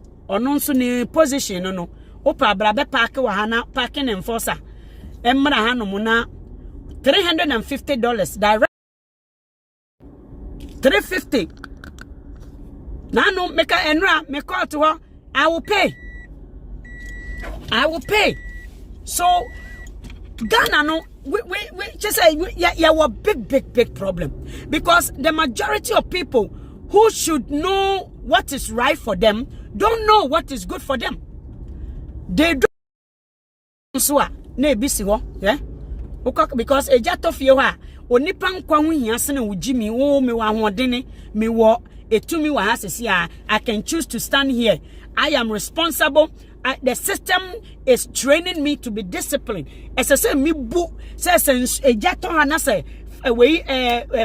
ni position no. Opa brabe park wahana parking enforcer. Emra hano na $350 direct. $350. Nano meka enra me call to her. I will pay. So Ghana no we just say a big problem because the majority of people who should know what is right for them don't know what is good for them. They don't so na ebisi ho because ejato fie ho a onipa nkwa ho hiase na wugimi wo me wa hodene me wo etumi wa hasesi a I can choose to stand here. I am responsible. The system is training me to be disciplined. As I say, me bu says ejato ha na say away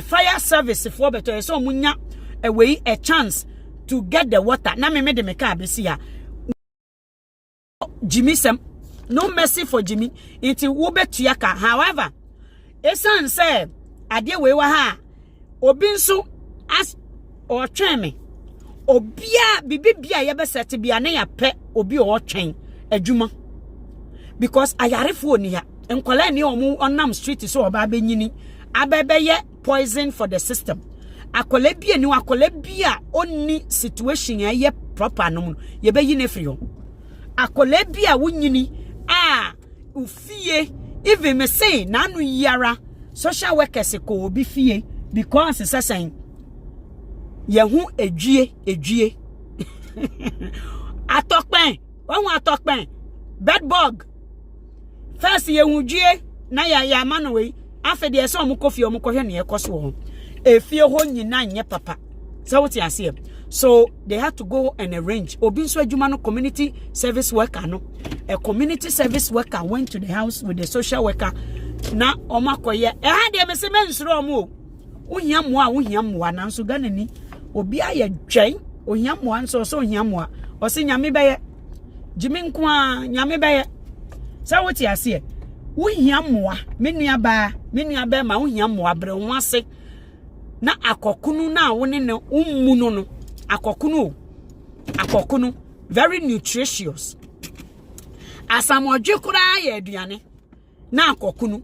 fire service for better so munya away a chance to get the water. Na me de meka abesi a Jimmy Sam, no mercy for Jimmy. It will be tuyaka. However, esan say ade we wa ha obi nso as or tweme obia bibibia ye be set bia na ya pe obi o twen adwuma because ayarefo ni ya enkola ni omu onam street so oba benyini abebe ye poison for the system akola bia ni akola bia onni situation ye proper no ye be yine free ho akola bia wunyini ufie even me say nanu yara social workers ko obi fie because sasan yehu edwie atokpen won atokpen bed bug first yehu dwie na ya manu we afede eso omukofi omukohwe ne ekoso ho efie ho nyina nye papa so what you see so they had to go and arrange obinso adwuma no community service worker no a community service worker went to the house with the social worker na omakoye de me se mensuro omo uhiamwa na nso Ghana ni obi aye twen ohiamwa nso so ohiamwa o se nyame beye jimi nko a nyame beye so what you see uhiamwa menua ba ma uhiamwa bre wase na akokunu na woni ne ummu no akokunu very nutritious asamodwe kura ya aduane na akokunu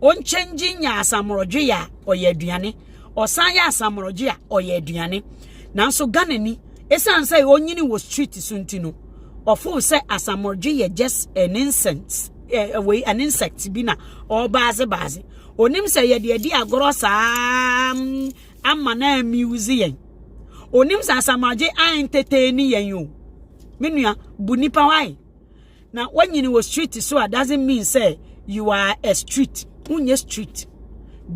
on changing ya asamodwe ya oye aduane osan ya asamodwe ya oye aduane nanso Ghana ni esan say onyini was street suntino ofo say asamodwe ya just an insect an insect bina or baze onim say ye de agoro sam amma na museum onim say asamodwe entertain yen yo menua bunipa why now when you was street so it doesn't mean say you are a street unye street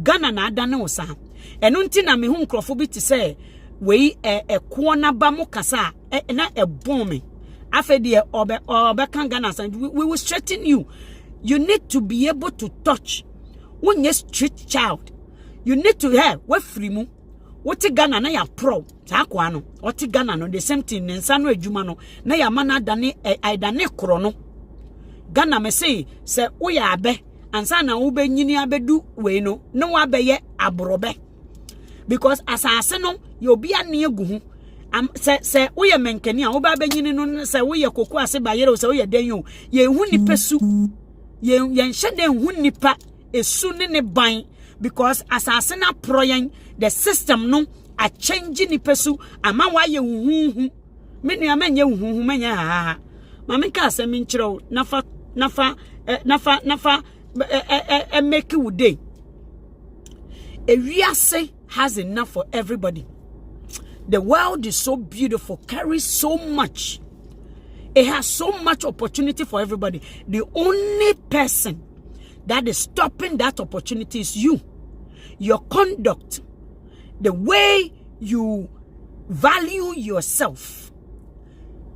Ghana na adane osa eno nti na me hu nkrofo bi ti say we corner ba mo kasa na ebome afede obe kan Ghana san we will straighten you need to be able to touch unye street child you need to have we free mu what Ghana na ya pro ta kwa no what Ghana no the same thing nsa no adwuma no na ya mana dane aidane kro no Ghana me say uya abe ansa na wo benyini abedu we no no abeye abrobe because asase no ye obi ane agu se uya menkani a wo ba benyini no se uya koku ase ba yere se uya denyo ye hu nipa su ye nhye den hu nipa esu ne ban because asase na proyen the system no a change nipa su ama wa ye huhu menu amanye huhu manya ha ma me ka se me nkyerɛw nafa make you day. A rease has enough for everybody. The world is so beautiful, carries so much. It has so much opportunity for everybody. The only person that is stopping that opportunity is you. Your conduct, the way you value yourself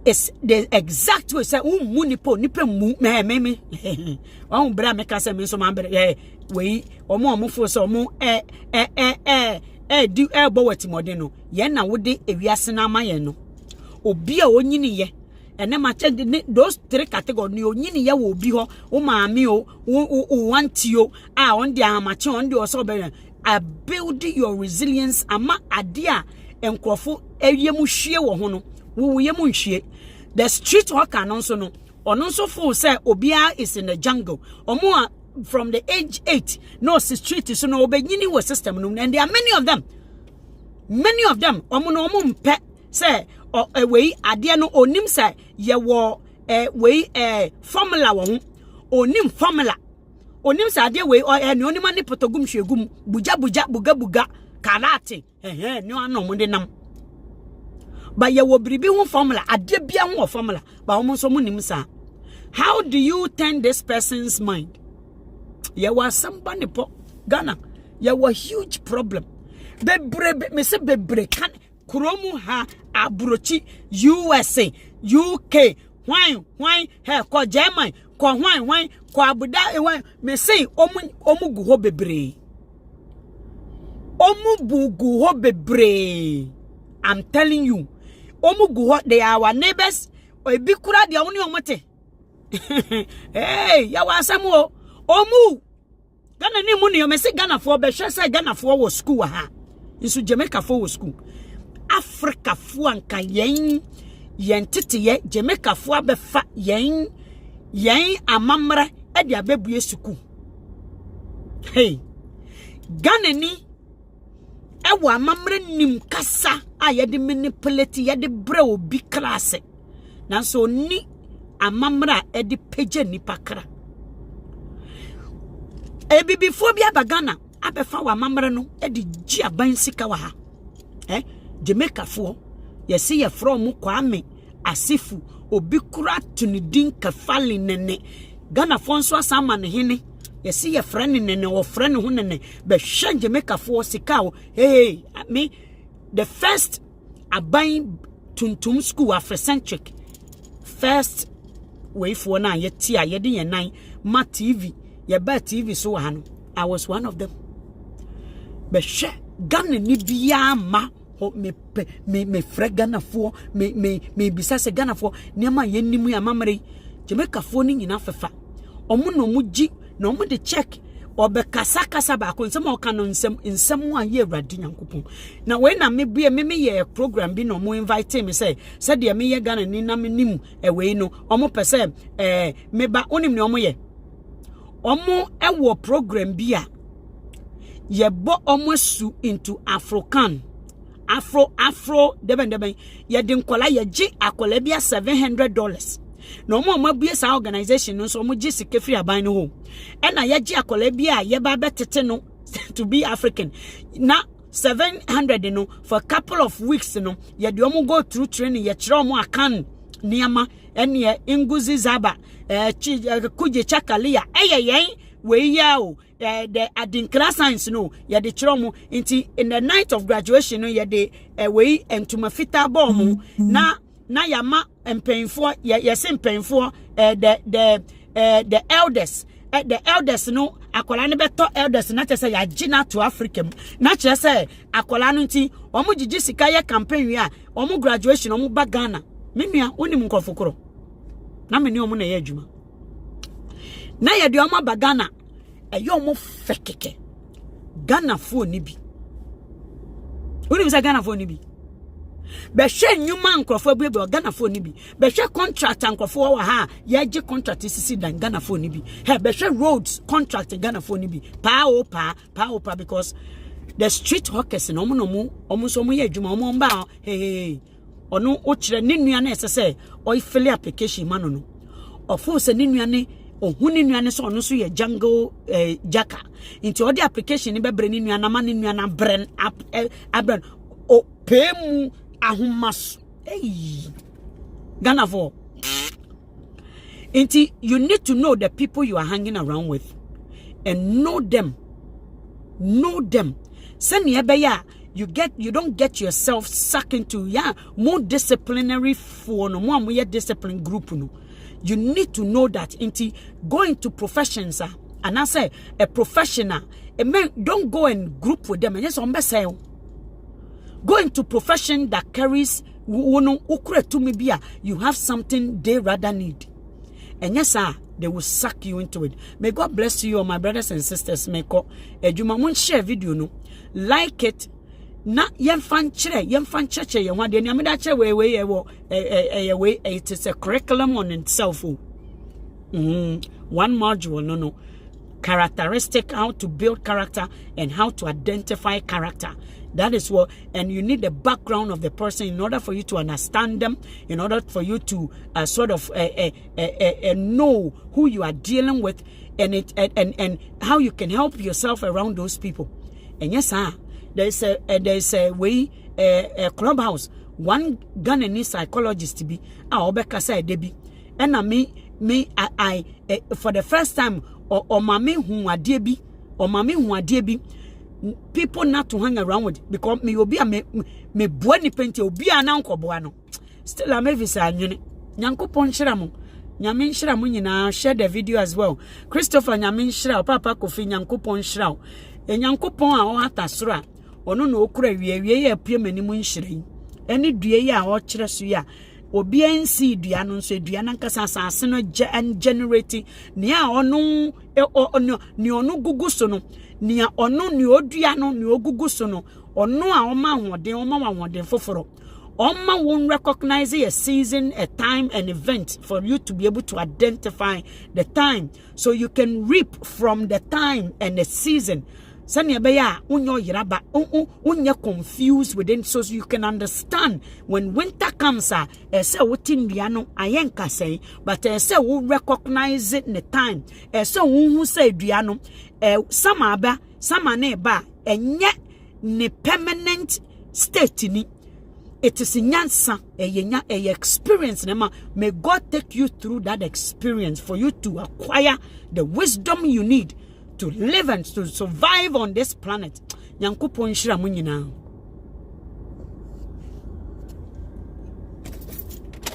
is the exact way. Say, munipo nipe mu me. Bra me kase me so man we omo fo so omo di bo wetimode no ye na wode ewiase na amaye no obi a onyini ye ene ma check those three categories ni onyini ye wo obi ho wo maami o wanti o a on di amache on di oso be build your resilience ama ade a enkrofo ewiem hwie wo ho no wo ye mu nhwie. The street worker no so no ono so full say obia is in the jungle omo from the age 8 no street so no obenyini wo system no, and there are many of them omo no omo mpe say we ade no onim say ye wo we formula wo ho onim formula onim say ade we ne onim ane potogum hwegum buga karate ne ano mo de nam ba ye wo bribi ho formula ade bia ho formula ba omo so mo nim sa. How do you turn this person's mind? There was somebody po Ghana. There was huge problem. Me say bebre kan kromu ha abrochi USA, UK, why he ko Germany, ko why ko abuda e me say omu gu ho bebre. Omu bugu ho bebre. I'm telling you. Omu gu ho, they are our neighbors. Obi kura dia woni omote. Hey, ya wasamo omu Ghana ni muni me say Ghana for be hwe say Ghana for wo school ha isu Jamaica for wo school Africa for anka yen tete ye Jamaica for abefa yen amamra e dia bebue school. Hey, Ghana ni e wo amamra nim kasa a ye de manipulate ye de bre obi class na so ni amamra edi peje nipakra before bia bagana abefa wa amamra no edi ji aban sika wa ha Jamaica fo yesi ye from Kwame Asifu obi kura tunidin kafali nene Ghana fo nso asama ne hene yesi ye friend nene o friend ho nene be hwe Jamaica fo sika o hey me the first aban tuntum school Afrocentric first way for na yeti a yedi yenan ma TV ye ba TV so ha no I was one of them. Be hwe Ghana ni bia ma me Ghana fo me bisa se Ghana fo niam ye nimu ya mamre Jamaica fo ni nyina fefa omo no muji na omo de check obekasa ba ko nsem oka no nsem a ye Awurade Nyankopon na we na me bia me ye program bi no mo invite me say de me ye Ghana ni na me nim we no omo pese me ba onim ne omo ye omo ewo program bi a ye bo omo su into Afrocan Afro deben ye de nkola ye gi akola bia $700 no mo mabue sa organization no so mo gi sike free aban no ho e na ye gi akola bia ye ba betete no to be African na 700 no for a couple of weeks no ye de omo go through training ye kire omo akan niama ene Nguzi Zaba kuje chakalia yen we ya o the adinkra science no ye de kire omo inti in the night of graduation no ye de we entuma fita bomb na yama empenfo yes empenfo the elders the elders no akola ne beto elders na chese ya gina to Africa na chese akola no nti omo gigi sika ye campaign wi a omo graduation omo ba Ghana menua onim nkofokoro na meni omo na ye adwuma na ye de omo ba Ghana e ye omo fekeke Ghana fo ni bi onim sa Ghana fo ni bi be hwe nyuma nkrofo be Ghana fo ni bi be hwe contract nkrofo wa ha ye gi contract sisi dan Ghana fo ni bi he be hwe roads contract Ghana fo ni bi pa because the street hawkers no omo so mo ye adwuma omo mba hey ono o kire ne nua na esese o fill application ma no ofo se ne nua ne ohuni nua ne so ono so ye jungle jaka into all the application ni be bre ne nua na ma ne nua na bren abren o pemu Ahumas. Hey. Ghana for. You need to know the people you are hanging around with and know them. Know them. Send you don't get yourself sucked into more disciplinary for no more discipline group no. You need to know that go into professions and I say a professional don't go and group with them and yes go into profession that carries you have something they rather need. And yes, sir, they will suck you into it. May God bless you, my brothers and sisters. May God, share video no, like it. Na yemfan chire ye wan de nyame da chire we it is a curriculum on itself. One module no. Characteristic, how to build character and how to identify character. That is what, and you need the background of the person in order for you to understand them, in order for you to know who you are dealing with, and how you can help yourself around those people. And yes, there's a way a clubhouse. One Ghanaian psychologist to be Obeka said Debbie, and I for the first time or mami who are debi or mami who are debi. People not to hang around with because me obi me buani penti obi ana nkoboa. Still I'm every say Nyankopon hyira mo. Nyame hyira mo nyina. Share the video as well. Christopher Nyame hyira Papa Kofi Nyankopon hyira. Nyankopon a o atasoro a ono na okura wie ya pie mani mu nhyira. Eni due ya o kyere so ya obi ansi dua no nso dua na nkasa asase no generate nia ono ni ono gugu so no nia ono ni odua no ni ogugu so no ono a oma hoden foforo oma won recognize a season, a time, an event for you to be able to identify the time so you can reap from the time and the season. Sanya beya unyo yiraba unye confused within so you can understand when winter comes say wutin duano ayenka say but say we recognize it in the time so who say duano sama ba sama ne ba enye ne permanent state ni. It is nyansa a experience. May God take you through that experience for you to acquire the wisdom you need to live and to survive on this planet. Nyankopon hyira mo nyina.